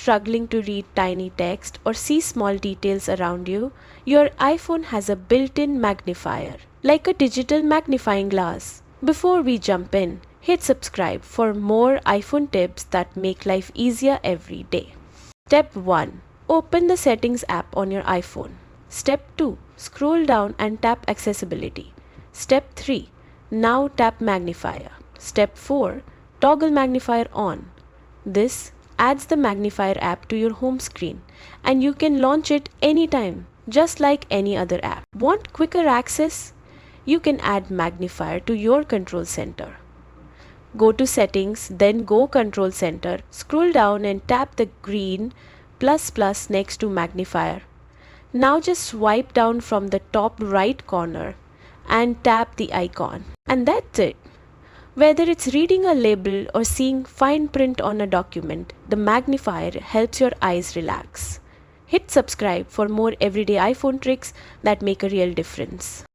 struggling to read tiny text or see small details around you, your iPhone has a built-in magnifier, like a digital magnifying glass. Before we jump in, hit subscribe for more iPhone tips that make life easier every day. Step 1. Open the Settings app on your iPhone. Step 2. Scroll down and tap Accessibility. Step 3. Now tap Magnifier. Step 4. Toggle Magnifier on. This adds the Magnifier app to your home screen and you can launch it anytime, just like any other app. Want quicker access? You can add Magnifier to your control center. Go to Settings, then go Control Center, scroll down and tap the green plus next to Magnifier. Now just swipe down from the top right corner and tap the icon. And that's it. Whether it's reading a label or seeing fine print on a document, the magnifier helps your eyes relax. Hit subscribe for more everyday iPhone tricks that make a real difference.